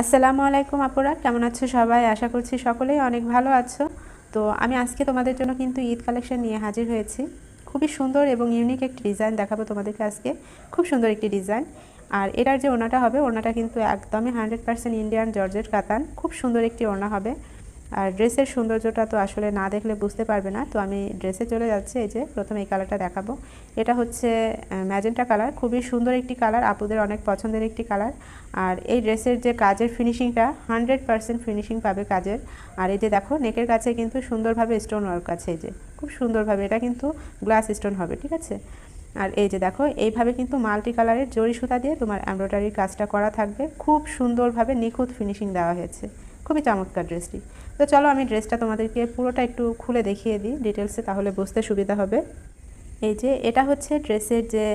আসসালামু আলাইকুম আপুরা, কেমন আছো সবাই? আশা করছি সকলেই অনেক ভালো আছো। তো আমি আজকে তোমাদের জন্য কিন্তু ঈদ কালেকশন নিয়ে হাজির হয়েছি। খুবই সুন্দর এবং ইউনিক একটি ডিজাইন দেখাবো তোমাদেরকে আজকে। খুব সুন্দর একটি ডিজাইন। আর এটার যে ওড়নাটা হবে, ওড়নাটা কিন্তু একদমই 100% ইন্ডিয়ান জর্জেট কাতান। খুব সুন্দর একটি ওড়না হবে। আর ড্রেসের সৌন্দর্যটা তো আসলে না দেখলে বুঝতে পারবে না। তো আমি ড্রেসে চলে যাচ্ছি। এই যে প্রথমে এই কালারটা দেখাবো। এটা হচ্ছে ম্যাজেন্টা কালার, খুবই সুন্দর একটি কালার, আপুদের অনেক পছন্দের একটি কালার। আর এই ড্রেসের যে কাজের ফিনিশিংটা 100% ফিনিশিং পাবে কাজের। আর এই যে দেখো নেকের কাছে কিন্তু সুন্দরভাবে স্টোন ওয়ার্ক আছে, এই যে খুব সুন্দরভাবে, এটা কিন্তু গ্লাস স্টোন হবে, ঠিক আছে। আর এই যে দেখো এইভাবে কিন্তু মাল্টি কালারের জরি সুতা দিয়ে তোমার এমব্রয়ডারির কাজটা করা থাকবে। খুব সুন্দরভাবে নিখুঁত ফিনিশিং দেওয়া হয়েছে। খুবই চমৎকার ড্রেসটি। তো চলো আমি ড্রেসটা তোমাদেরকে পুরোটা একটু খুলে দেখিয়ে দিই ডিটেলসে, তাহলে বুঝতে সুবিধা হবে। এই যে এটা হচ্ছে ড্রেসের যে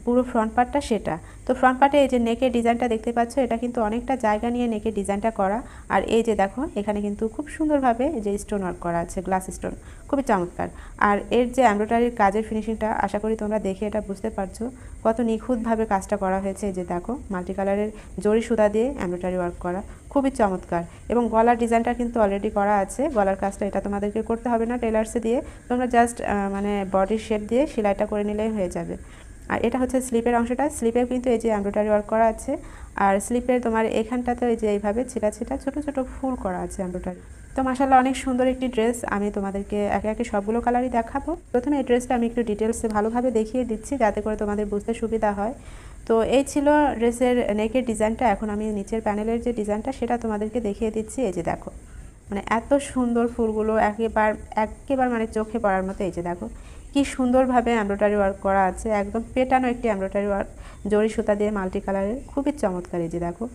পুরো ফ্রন্ট পার্টটা, সেটা তো ফ্রন্ট পার্টে এই যে নেকের ডিজাইনটা দেখতে পাচ্ছ, এটা কিন্তু অনেকটা জায়গা নিয়ে নেকের ডিজাইনটা করা। আর এই যে দেখো এখানে কিন্তু খুব সুন্দরভাবে এই যে স্টোন ওয়ার্ক করা আছে, গ্লাস স্টোন, খুবই চমৎকার। আর এর যে এমব্রয়ডারির কাজের ফিনিশিংটা আশা করি তোমরা দেখে এটা বুঝতে পারছো কত নিখুঁতভাবে কাজটা করা হয়েছে। এই যে দেখো মাল্টি কালারের জরি সুতা দিয়ে এমব্রয়ডারি ওয়ার্ক করা, খুবই চমৎকার। এবং গলার ডিজাইনটা কিন্তু অলরেডি করা আছে। গলার কাজটা এটা তোমাদেরকে করতে হবে না টেলার্সে দিয়ে, তোমরা জাস্ট মানে বডির শেপ দিয়ে সেলাইটা করে নিলেই হয়ে যাবে। আর এটা হচ্ছে স্লিপের অংশটা, স্লিপেও কিন্তু এই যে এমব্রয়ডারি ওয়ার্ক করা আছে। আর স্লিপের তোমার এখানটাতে এই যে এইভাবে ছিটা ছিটা ছোটো ছোটো ফুল করা আছে এমব্রয়ডারি। তো মাশাআল্লাহ অনেক সুন্দর একটি ড্রেস। আমি তোমাদেরকে একে একে সবগুলো কালারই দেখাবো। প্রথমে এই ড্রেসটা আমি একটু ডিটেলসে ভালোভাবে দেখিয়ে দিচ্ছি যাতে করে তোমাদের বুঝতে সুবিধা হয়। তো এই ছিল ড্রেসের নেকের ডিজাইনটা। এখন আমি নিচের প্যানেলের যে ডিজাইনটা সেটা তোমাদেরকে দেখিয়ে দিচ্ছি। এই যে দেখো মানে এত সুন্দর ফুলগুলো একেবারে মানে চোখে পড়ার মতো। এই যে দেখো কি সুন্দরভাবে এমব্রয়ডারি ওয়ার্ক করা আছে, একদম পেটানো একটি এমব্রয়ডারি ওয়ার্ক জরি সুতা দিয়ে মাল্টি কালারের, খুবই চমৎকার। এই যে দেখো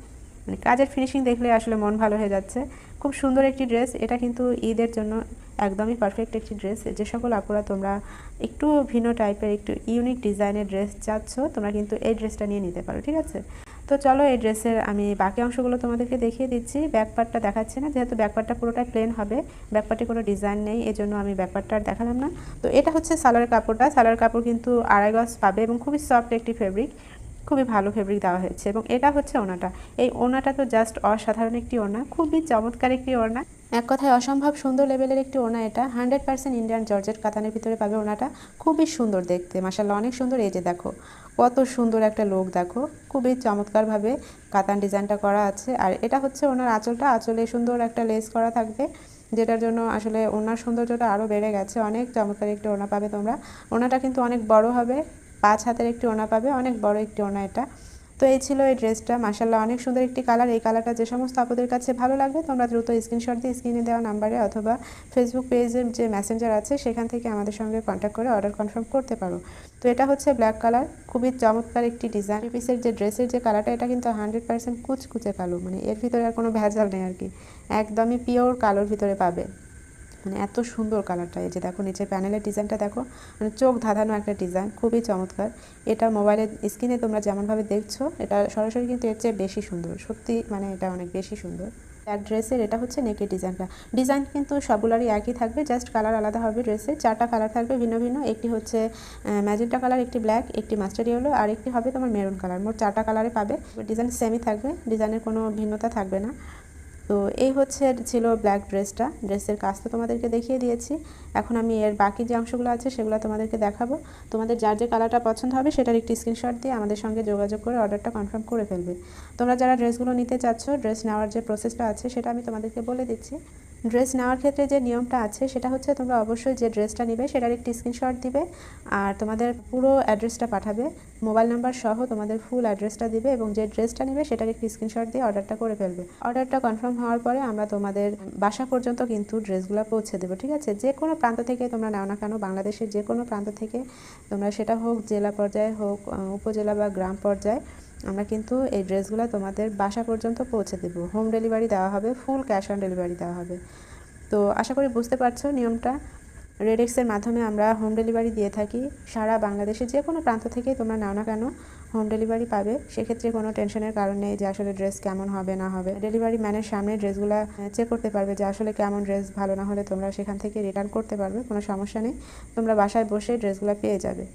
মানে কাজের ফিনিশিং দেখলে আসলে মন ভালো হয়ে যাচ্ছে। খুব সুন্দর একটি ড্রেস। এটা কিন্তু ঈদের জন্য একদমই পারফেক্ট একটি ড্রেস। যে সকল আপুরা তোমরা একটু ভিন্ন টাইপের একটু ইউনিক ডিজাইনের ড্রেস চাচ্ছ, তোমরা কিন্তু এই ড্রেসটা নিয়ে নিতে পারো, ঠিক আছে। তো চলো এই ড্রেসের আমি বাকি অংশগুলো তোমাদেরকে দেখিয়ে দিচ্ছি। ব্যাক পার্টটা দেখাচ্ছি না, যেহেতু ব্যাক পার্টটা পুরোটাই প্লেন হবে, ব্যাক পার্টে কোনো ডিজাইন নেই, এজন্য আমি ব্যাক পার্টটা আর দেখালাম না। তো এটা হচ্ছে সালোয়ার কাপড়টা। সালোয়ার কাপড় কিন্তু 2.5 গজ পাবে এবং খুবই সফট একটি ফেব্রিক, খুবই ভালো ফেব্রিক দেওয়া হয়েছে। এবং এটা হচ্ছে ওড়নাটা। এই ওড়নাটা তো জাস্ট অসাধারণ একটি ওড়না, খুবই চমৎকার একটি ওড়না, এক কথায় অসম্ভব সুন্দর লেভেলের একটি ওড়না। এটা 100% ইন্ডিয়ান জর্জেট কাতানের ভিতরে পাবে ওড়নাটা। খুবই সুন্দর দেখতে, মাশাআল্লাহ অনেক সুন্দর। এই যে দেখো কত সুন্দর একটা লুক, দেখো খুবই চমৎকারভাবে কাতান ডিজাইনটা করা আছে। আর এটা হচ্ছে ওনার আঁচলটা, আঁচলে সুন্দর একটা লেস করা থাকবে, যেটার জন্য আসলে ওনার সৌন্দর্যটা আরও বেড়ে গেছে। অনেক চমৎকার একটি ওড়না পাবে তোমরা। ওড়নাটা কিন্তু অনেক বড় হবে, 5 হাতের একটি ওড়না পাবে, অনেক বড় একটি ওড়না এটা। তো এই ছিল এই ড্রেসটা, মাশাআল্লাহ অনেক সুন্দর একটি কালার। এই কালারটা যে সমস্ত আপুদের কাছে ভালো লাগবে তোমরা দ্রুত স্ক্রিনশট দিয়ে স্ক্রিনে দেওয়া নাম্বারে অথবা ফেসবুক পেজের যে মেসেঞ্জার আছে সেখান থেকে আমাদের সঙ্গে কন্ট্যাক্ট করে অর্ডার কনফার্ম করতে পারো। তো এটা হচ্ছে ব্ল্যাক কালার, খুবই চমৎকার একটি ডিজাইন। পিসের যে ড্রেসের যে কালারটা, এটা কিন্তু 100% কুচকুচে কালো, মানে এর ভিতরে আর কোনো ভেজাল নেই আর কি, একদমই পিওর কালোর ভিতরে পাবে। মানে এত সুন্দর কালারটা। এই যে দেখো নিচের প্যানেলের ডিজাইনটা দেখো, মানে চোখ ধাঁধানো একটা ডিজাইন, খুবই চমৎকার। এটা মোবাইলের স্ক্রিনে তোমরা যেমনভাবে দেখছো, এটা সরাসরি কিন্তু এর চেয়ে বেশি সুন্দর, সত্যি মানে এটা অনেক বেশি সুন্দর। এক ড্রেসের এটা হচ্ছে নেকের ডিজাইনটা। ডিজাইন কিন্তু সবগুলারই একই থাকবে, জাস্ট কালার আলাদা হবে। ড্রেসের 4টা কালার থাকবে ভিন্ন ভিন্ন। একটি হচ্ছে ম্যাজেন্টা কালার, একটি ব্ল্যাক, একটি মাস্টার্ড ইয়েলো, আর একটি হবে তোমার মেরুন কালার। মোট 4টা কালারে পাবে। ডিজাইন সেমই থাকবে, ডিজাইনের কোনো ভিন্নতা থাকবে না। তো এই হচ্ছে ছিল ব্ল্যাক ড্রেসটা। ড্রেসের কাজ তো তোমাদেরকে দেখিয়ে দিয়েছি। এখন আমি এর বাকি যে অংশগুলো আছে সেগুলো তোমাদেরকে দেখাবো। তোমাদের যার যে কালারটা পছন্দ হবে সেটার একটি স্ক্রিনশট দিয়ে আমাদের সঙ্গে যোগাযোগ করে অর্ডারটা কনফার্ম করে ফেলবে। তোমরা যারা ড্রেসগুলো নিতে চাচ্ছ, ড্রেস নেওয়ার যে প্রসেসটা আছে সেটা আমি তোমাদেরকে বলে দিচ্ছি। ড্রেস নেওয়ার ক্ষেত্রে যে নিয়মটা আছে সেটা হচ্ছে, তোমরা অবশ্যই যে ড্রেসটা নেবে সেটার একটি স্ক্রিনশট দিবে, আর তোমাদের পুরো অ্যাড্রেসটা পাঠাবে, মোবাইল নাম্বার সহ তোমাদের ফুল অ্যাড্রেসটা দিবে, এবং যে ড্রেসটা নেবে সেটার একটি স্ক্রিনশট দিয়ে অর্ডারটা করে ফেলবে। অর্ডারটা কনফার্ম হওয়ার পরে আমরা তোমাদের বাসা পর্যন্ত কিন্তু ড্রেসগুলো পৌঁছে দেবো, ঠিক আছে। যে কোনো প্রান্ত থেকে তোমরা নাও না কেন, বাংলাদেশের যে কোনো প্রান্ত থেকে তোমরা, সেটা হোক জেলা পর্যায়ে, হোক উপজেলা বা গ্রাম পর্যায়ে, আমরা কিন্তু এই ড্রেসগুলো তোমাদের বাসা পর্যন্ত পৌঁছে দেবো। হোম ডেলিভারি দেওয়া হবে, ফুল ক্যাশ অন ডেলিভারি দেওয়া হবে। তো আশা করি বুঝতে পারছো নিয়মটা। রেডেক্সের মাধ্যমে আমরা হোম ডেলিভারি দিয়ে থাকি। সারা বাংলাদেশে যে কোনো প্রান্ত থেকেই তোমরা নাও না কেন হোম ডেলিভারি পাবে। সেক্ষেত্রে কোনো টেনশনের কারণ নেই যে আসলে ড্রেস কেমন হবে না হবে। ডেলিভারি ম্যানের সামনে ড্রেসগুলো চেক করতে পারবে যে আসলে কেমন ড্রেস, ভালো না হলে তোমরা সেখান থেকে রিটার্ন করতে পারবে, কোনো সমস্যা নেই। তোমরা বাসায় বসে ড্রেসগুলো পেয়ে যাবে।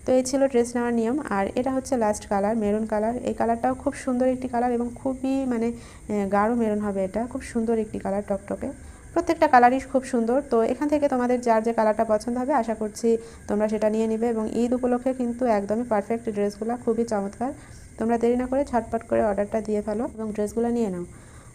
তো এই ছিল ড্রেস নেওয়ার নিয়ম। আর এটা হচ্ছে লাস্ট কালার, মেরুন কালার। এই কালারটাও খুব সুন্দর একটি কালার এবং খুবই মানে গাঢ় মেরুন হবে, এটা খুব সুন্দর একটি কালার, টকটকে। প্রত্যেকটা কালারই খুব সুন্দর। তো এখান থেকে তোমাদের যার যে কালারটা পছন্দ হবে আশা করছি তোমরা সেটা নিয়ে নিবে। এবং ঈদ উপলক্ষে কিন্তু একদমই পারফেক্ট ড্রেসগুলো, খুবই চমৎকার। তোমরা দেরি না করে ঝটপট করে অর্ডারটা দিয়ে ফেলো এবং ড্রেসগুলো নিয়ে নাও।